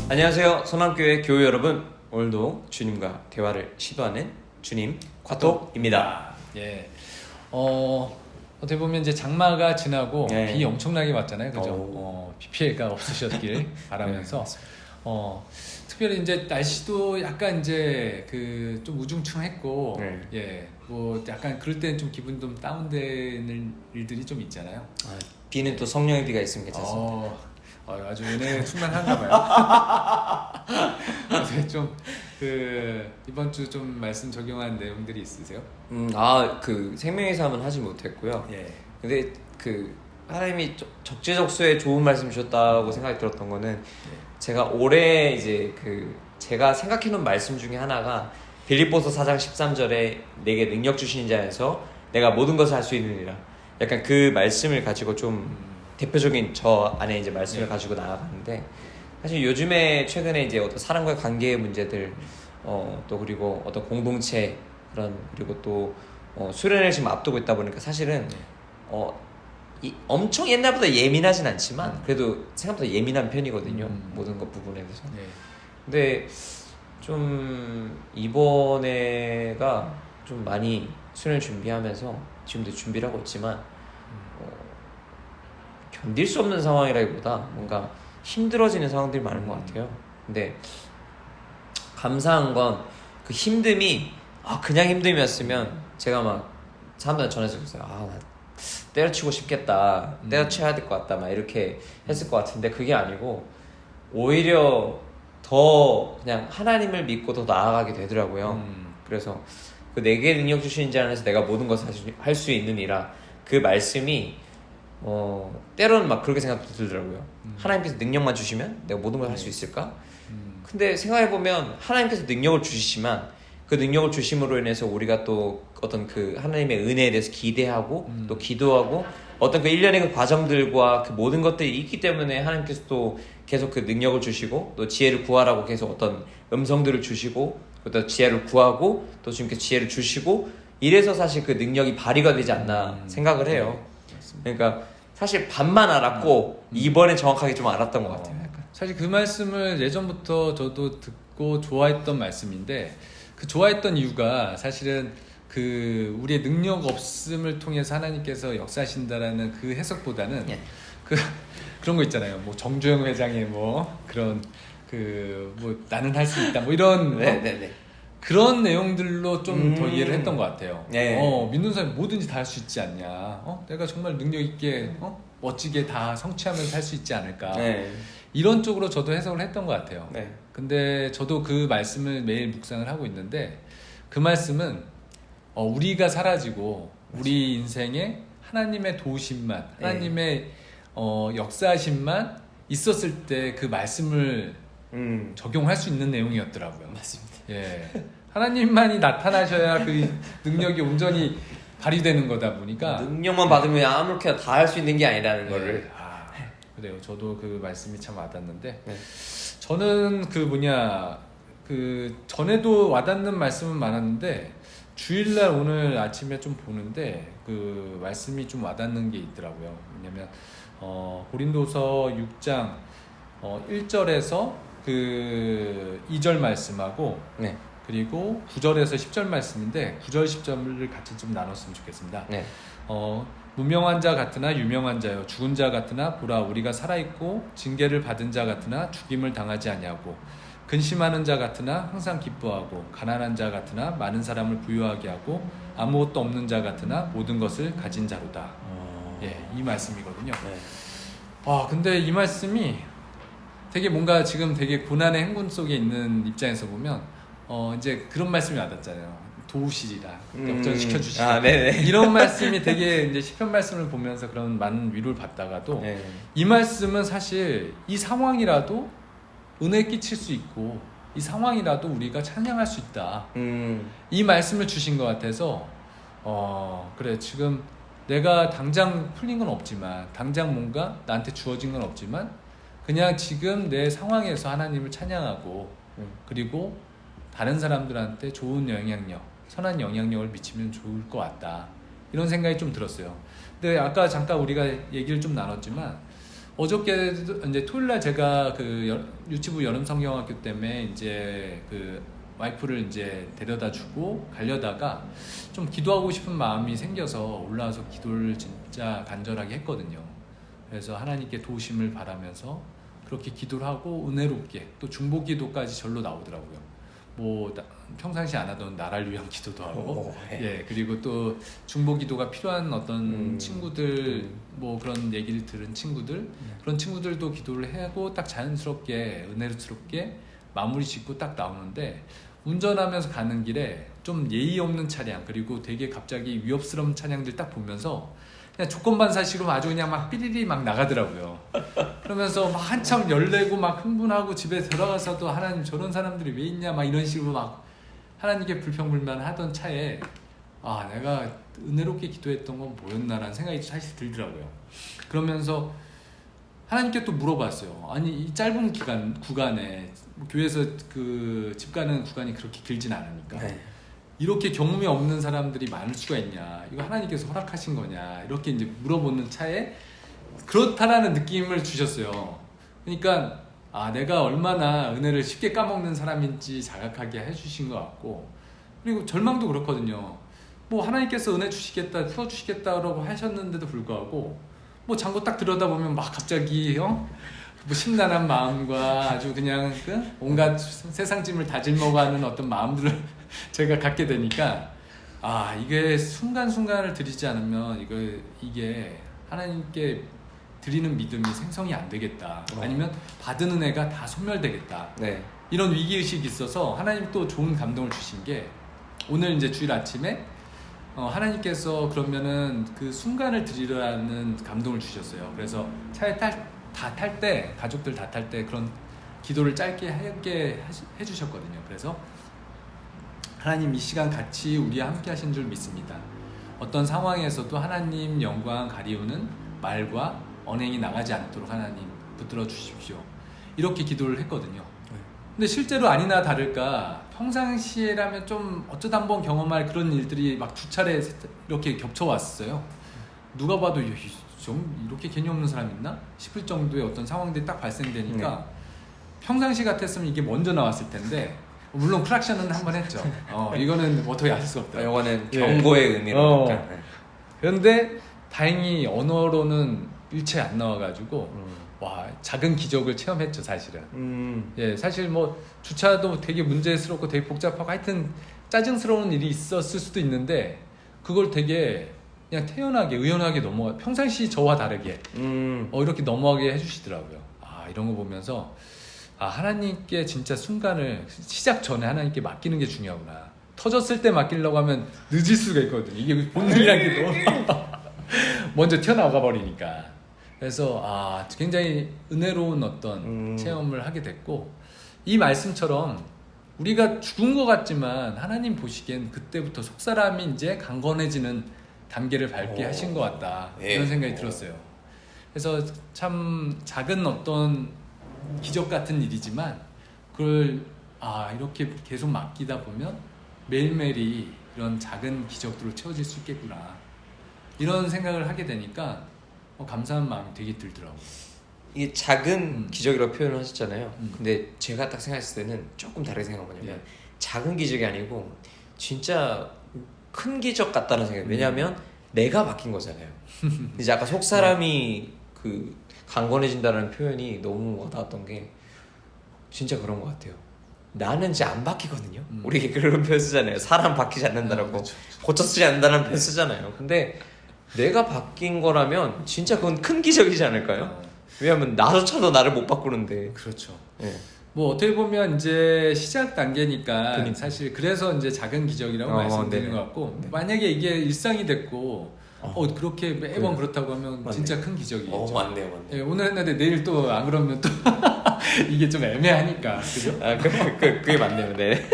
안녕하세요. 선암교회 교회 여러분. 오늘도 주님과 대화를 시도하는 주님 과톡입니다. 예. 어떻게 보면 이제 장마가 지나고 네. 비 엄청나게 왔잖아요. 그죠? 오. 비 피해가 없으셨길 바라면서 특별히 이제 날씨도 약간 이제 그 좀 우중충했고 네. 예. 뭐 약간 그럴 때는 좀 기분 좀 다운되는 일들이 좀 있잖아요. 비는 또 성령의 비가 있으면 괜찮습니다. 아주 은혜 충만한가 봐요. 그래서 좀그 이번 주 좀 말씀 적용한 내용들이 있으세요? 그 생명의 삶은 하지 못했고요. 예. 근데 그 하나님이 적재적소에 좋은 말씀 주셨다고 생각이 들었던 거는 제가 올해 이제 그 제가 생각해놓은 말씀 중에 하나가 빌립보서 4장 13절에 내게 능력 주신 자에서 내가 모든 것을 할 수 있느니라. 약간 그 말씀을 가지고 좀 대표적인 저 안에 이제 말씀을 가지고 나아가는데, 사실 요즘에 최근에 이제 어떤 사람과의 관계의 문제들, 또 그리고 어떤 공동체 그런, 그리고 또 수련을 지금 앞두고 있다 보니까 사실은 엄청 옛날보다 예민하진 않지만 그래도 생각보다 예민한 편이거든요. 모든 것 부분에 대해서. 근데 좀 이번에가 좀 많이 수련을 준비하면서 지금도 준비를 하고 있지만 견딜 수 없는 상황이라기보다 뭔가 힘들어지는 상황들이 많은 것 같아요. 근데 감사한 건 그 힘듦이 그냥 힘듦이었으면 제가 막 사람들한테 전해서 나 때려치고 싶겠다, 때려쳐야 될 것 같다 막 이렇게 했을 것 같은데 그게 아니고 오히려 더 그냥 하나님을 믿고 더 나아가게 되더라고요. 그래서 그 내게 능력 주신 자 안에서 내가 모든 것을 할 수 있느니라, 그 말씀이 때로는 막 그렇게 생각도 들더라고요. 하나님께서 능력만 주시면 내가 모든 걸 할 수 있을까? 근데 생각해보면 하나님께서 능력을 주시지만 그 능력을 주심으로 인해서 우리가 또 어떤 그 하나님의 은혜에 대해서 기대하고 또 기도하고 어떤 그 일련의 그 과정들과 그 모든 것들이 있기 때문에 하나님께서 또 계속 그 능력을 주시고 또 지혜를 구하라고 계속 어떤 음성들을 주시고 또 지혜를 구하고 또 주님께서 지혜를 주시고 이래서 사실 그 능력이 발휘가 되지 않나 생각을 해요. 그러니까 사실 반만 알았고 이번에 정확하게 좀 알았던 것 같아요. 사실 그 말씀을 예전부터 저도 듣고 좋아했던 말씀인데, 그 좋아했던 이유가 사실은 그 우리의 능력 없음을 통해서 하나님께서 역사하신다라는 그 해석보다는 그런 거 있잖아요. 뭐 정주영 회장의 뭐 그런 그 뭐 나는 할 수 있다 뭐 이런 그런 내용들로 좀 더 이해를 했던 것 같아요. 믿는 사람이 뭐든지 다 할 수 있지 않냐. 내가 정말 능력 있게 멋지게 다 성취하면서 할 수 있지 않을까. 이런 쪽으로 저도 해석을 했던 것 같아요. 근데 저도 그 말씀을 매일 묵상을 하고 있는데, 그 말씀은 우리가 사라지고 우리 인생에 하나님의 도우심만, 하나님의 역사하심만 있었을 때 그 말씀을 적용할 수 있는 내용이었더라고요. 맞습니다. 예, 하나님만이 나타나셔야 그 능력이 온전히 발휘되는 거다 보니까 능력만 받으면 아무렇게나 다 할 수 있는 게 아니라는 거를. 그래요. 저도 그 말씀이 참 와닿는데, 저는 그 전에도 와닿는 말씀은 많았는데 주일날 오늘 아침에 좀 보는데 그 말씀이 좀 와닿는 게 있더라고요. 왜냐면 고린도서 6장 1절에서 그 2절 말씀하고 그리고 9절에서 10절 말씀인데 9절 10절을 같이 좀 나눴으면 좋겠습니다. 무명한 자 같으나 유명한 자요, 죽은 자 같으나 보라 우리가 살아있고 징계를 받은 자 같으나 죽임을 당하지 아니하고, 근심하는 자 같으나 항상 기뻐하고, 가난한 자 같으나 많은 사람을 부유하게 하고, 아무것도 없는 자 같으나 모든 것을 가진 자로다. 이 말씀이거든요. 근데 이 말씀이 되게 뭔가 지금 되게 고난의 행군 속에 있는 입장에서 보면 이제 그런 말씀이 와닿잖아요. 도우시리라, 역전시켜 주시리라. 이런 말씀이 되게 이제 시편 말씀을 보면서 그런 많은 위로를 받다가도 이 말씀은 사실 이 상황이라도 은혜 끼칠 수 있고 이 상황이라도 우리가 찬양할 수 있다. 이 말씀을 주신 것 같아서 그래, 지금 내가 당장 풀린 건 없지만, 당장 뭔가 나한테 주어진 건 없지만 그냥 지금 내 상황에서 하나님을 찬양하고 그리고 다른 사람들한테 좋은 영향력, 선한 영향력을 미치면 좋을 것 같다. 이런 생각이 좀 들었어요. 근데 아까 잠깐 우리가 얘기를 좀 나눴지만 어저께도 이제 토요일 날 제가 그 유치부 여름 성경학교 때문에 이제 그 와이프를 이제 데려다 주고 가려다가 좀 기도하고 싶은 마음이 생겨서 올라와서 기도를 진짜 간절하게 했거든요. 그래서 하나님께 도우심을 바라면서 그렇게 기도를 하고 은혜롭게 또 중보 기도까지 절로 나오더라고요. 뭐 평상시 안 하던 나라를 위한 기도도 하고, 예, 그리고 또 중보 기도가 필요한 어떤 친구들, 뭐 그런 얘기를 들은 친구들, 그런 친구들도 기도를 하고 딱 자연스럽게 은혜스럽게 마무리 짓고 딱 나오는데, 운전하면서 가는 길에 좀 예의 없는 차량, 그리고 되게 갑자기 위협스러운 차량들 딱 보면서 그냥 조건반사식으로 아주 그냥 막 삐리리 막 나가더라고요. 그러면서 막 한참 열내고 막 흥분하고 집에 들어가서도 하나님 저런 사람들이 왜 있냐 막 이런 식으로 막 하나님께 불평불만하던 차에 아 내가 은혜롭게 기도했던 건 뭐였나라는 생각이 사실 들더라고요. 그러면서 하나님께 또 물어봤어요. 아니 이 짧은 구간에 교회에서 그 집 가는 구간이 그렇게 길진 않으니까 이렇게 경험이 없는 사람들이 많을 수가 있냐, 이거 하나님께서 허락하신 거냐, 이렇게 이제 물어보는 차에 그렇다라는 느낌을 주셨어요. 그러니까 아 내가 얼마나 은혜를 쉽게 까먹는 사람인지 자각하게 해주신 것 같고, 그리고 절망도 그렇거든요. 뭐 하나님께서 은혜 주시겠다 풀어주시겠다라고 하셨는데도 불구하고 뭐 장고 딱 들여다보면 막 갑자기 뭐 심란한 마음과 아주 그냥 그 온갖 세상 짐을 다 짊어가는 어떤 마음들을 제가 갖게 되니까 아 이게 순간순간을 드리지 않으면 이게 하나님께 드리는 믿음이 생성이 안 되겠다. 아니면 받은 은혜가 다 소멸되겠다. 네. 이런 위기의식이 있어서 하나님 또 좋은 감동을 주신 게 오늘 이제 주일 아침에 하나님께서 그러면은 그 순간을 드리라는 감동을 주셨어요. 그래서 차에 다 탈 때, 가족들 다 탈 때 그런 기도를 짧게 해주셨거든요. 그래서 하나님 이 시간 같이 우리와 함께 하신 줄 믿습니다. 어떤 상황에서도 하나님 영광 가리우는 말과 언행이 나가지 않도록 하나님 붙들어 주십시오. 이렇게 기도를 했거든요. 근데 실제로 아니나 다를까 평상시에라면 좀 어쩌다 한번 경험할 그런 일들이 막 두 차례 이렇게 겹쳐왔어요. 누가 봐도 좀 이렇게 개념 없는 사람 있나 싶을 정도의 어떤 상황들이 딱 발생되니까 평상시 같았으면 이게 먼저 나왔을 텐데, 물론 크락션은 한번 했죠. 이거는 어떻게 알 수 없다. 이거는 경고의 의미로. 그런데 다행히 언어로는 일체 안 나와가지고 와 작은 기적을 체험했죠 사실은. 예, 사실 뭐 주차도 되게 문제스럽고 되게 복잡하고 하여튼 짜증스러운 일이 있었을 수도 있는데 그걸 되게 그냥 태연하게 의연하게 평상시 저와 다르게 이렇게 넘어가게 해주시더라고요. 아 이런 거 보면서 아 하나님께 진짜 순간을 시작 전에 하나님께 맡기는 게 중요하구나. 터졌을 때 맡기려고 하면 늦을 수가 있거든요. 이게 본능이란 게 너무 먼저 튀어나가 버리니까. 그래서 아 굉장히 은혜로운 어떤 체험을 하게 됐고, 이 말씀처럼 우리가 죽은 것 같지만 하나님 보시기엔 그때부터 속사람이 이제 강건해지는 단계를 밟게 하신 것 같다, 이런 생각이 들었어요. 그래서 참 작은 어떤 기적 같은 일이지만 그걸 이렇게 계속 맡기다 보면 매일매일이 이런 작은 기적들로 채워질 수 있겠구나, 이런 생각을 하게 되니까 감사한 마음이 되게 들더라고요. 이게 작은 기적이라고 표현을 하셨잖아요. 근데 제가 딱 생각했을 때는 조금 다르게 생각하냐면 작은 기적이 아니고 진짜 큰 기적 같다는 생각이. 왜냐하면 내가 바뀐 거잖아요. 이제 아까 속 사람이 그 강건해진다는 표현이 너무 와닿았던 게 진짜 그런 것 같아요. 나는 이제 안 바뀌거든요. 우리 그런 표현 쓰잖아요. 사람 바뀌지 않는다라고. 그렇죠. 고쳐 쓰지 않는다는 표현 쓰잖아요. 근데 내가 바뀐 거라면 진짜 그건 큰 기적이지 않을까요? 왜냐하면 나조차도 나를 못 바꾸는데. 그렇죠. 네. 뭐 어떻게 보면 이제 시작 단계니까 그러니까. 사실 그래서 이제 작은 기적이라고 말씀드리는 것 같고, 만약에 이게 일상이 됐고 그렇게 매번 그렇다고 하면 맞네. 진짜 큰 기적이죠. 맞네요. 예, 오늘 했는데 내일 또 안 그러면 또 이게 좀 애매하니까, 그죠? 그게 맞네요. 네.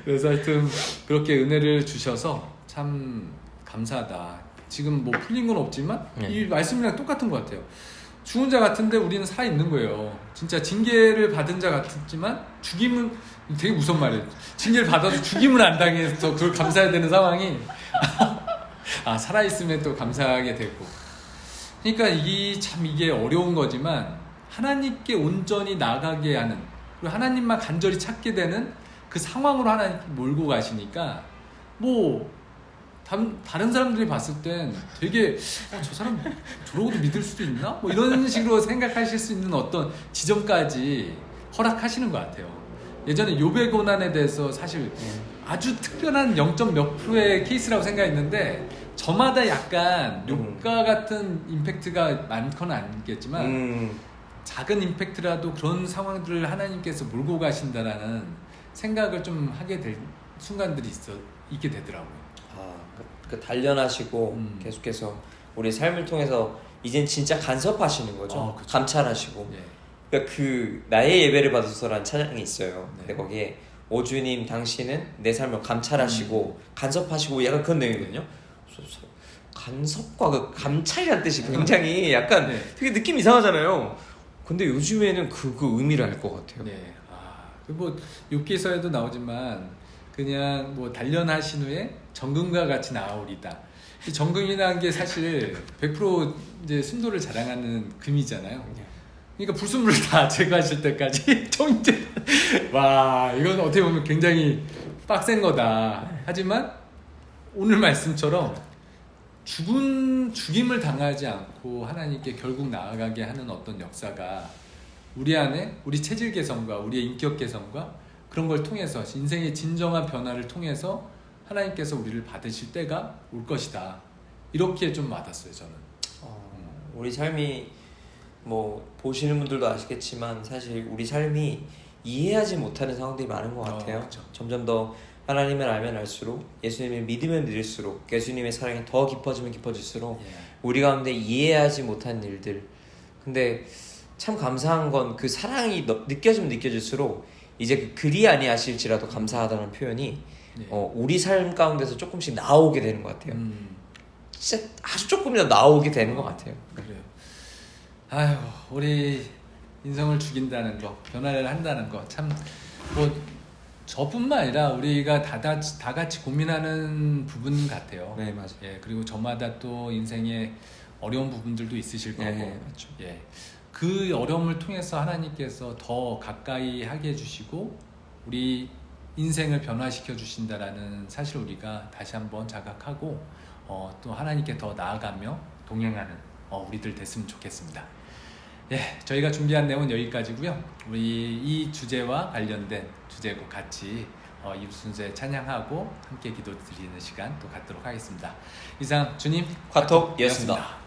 그래서 하여튼 그렇게 은혜를 주셔서 참 감사하다. 지금 뭐 풀린 건 없지만 이 말씀이랑 똑같은 것 같아요. 죽은 자 같은데 우리는 살아있는 거예요. 진짜 징계를 받은 자 같지만 죽임은, 되게 무서운 말이에요. 징계를 받아도 죽임을 안 당해서 그걸 감사해야 되는 상황이 살아있으면 또 감사하게 되고, 그러니까 이게 어려운 거지만 하나님께 온전히 나가게 하는, 그리고 하나님만 간절히 찾게 되는 그 상황으로 하나님 몰고 가시니까 뭐 다른 사람들이 봤을 땐 되게 저 사람 저러고도 믿을 수도 있나? 뭐 이런 식으로 생각하실 수 있는 어떤 지점까지 허락하시는 것 같아요. 예전에 욥의 고난에 대해서 사실 아주 특별한 0. 몇 프로의 케이스라고 생각했는데 저마다 약간 욥과 같은 임팩트가 많거나 아니겠지만 작은 임팩트라도 그런 상황들을 하나님께서 몰고 가신다라는 생각을 좀 하게 될 순간들이 있게 되더라고요. 그 단련하시고 계속해서 우리 삶을 통해서 이젠 진짜 간섭하시는 거죠. 그쵸. 감찰하시고. 예. 그러니까 그 나의 예배를 받으소라는 찬양이 있어요. 네. 근데 거기에 오 주님 당신은 내 삶을 감찰하시고 간섭하시고 약간 그런 내용이거든요. 그래서 간섭과 그 감찰이라는 뜻이 굉장히 약간 네. 되게 느낌 이상하잖아요. 근데 요즘에는 그 의미를 알 것 같아요. 네. 뭐 욥기서에도 나오지만 그냥 뭐 단련하신 후에 정금과 같이 나아오리다. 이 정금이라는 게 사실 100% 이제 순도를 자랑하는 금이잖아요. 그러니까 불순물을 다 제거하실 때까지 정제. 와, 이건 어떻게 보면 굉장히 빡센 거다. 하지만 오늘 말씀처럼 죽임을 당하지 않고 하나님께 결국 나아가게 하는 어떤 역사가 우리 안에 우리 체질 개선과 우리의 인격 개선과 그런 걸 통해서 인생의 진정한 변화를 통해서 하나님께서 우리를 받으실 때가 올 것이다. 이렇게 좀 받았어요, 저는. 우리 삶이 뭐 보시는 분들도 아시겠지만 사실 우리 삶이 이해하지 못하는 상황들이 많은 것 같아요. 그렇죠. 점점 더 하나님을 알면 알수록, 예수님을 믿으면 믿을수록, 예수님의 사랑이 더 깊어지면 깊어질수록 우리 가운데 이해하지 못한 일들. 근데 참 감사한 건 그 사랑이 느껴지면 느껴질수록 이제 그 그리 아니하실지라도 감사하다는 표현이 우리 삶 가운데서 조금씩 나오게 되는 것 같아요. 진짜 아주 조금이라도 나오게 되는 것 같아요. 그래요. 아유, 우리 인성을 죽인다는 거, 변화를 한다는 거, 참 뭐 저뿐만 아니라 우리가 다 같이 고민하는 부분 같아요. 네, 맞아요. 예, 그리고 저마다 또 인생에 어려운 부분들도 있으실 거고, 맞죠. 예, 그 어려움을 통해서 하나님께서 더 가까이 하게 해주시고 우리 인생을 변화시켜 주신다라는 사실 우리가 다시 한번 자각하고 또 하나님께 더 나아가며 동행하는 우리들 됐으면 좋겠습니다. 예, 저희가 준비한 내용은 여기까지고요. 우리 이 주제와 관련된 주제곡 같이 이 순서에 찬양하고 함께 기도 드리는 시간 또 갖도록 하겠습니다. 이상 주님 과톡이었습니다.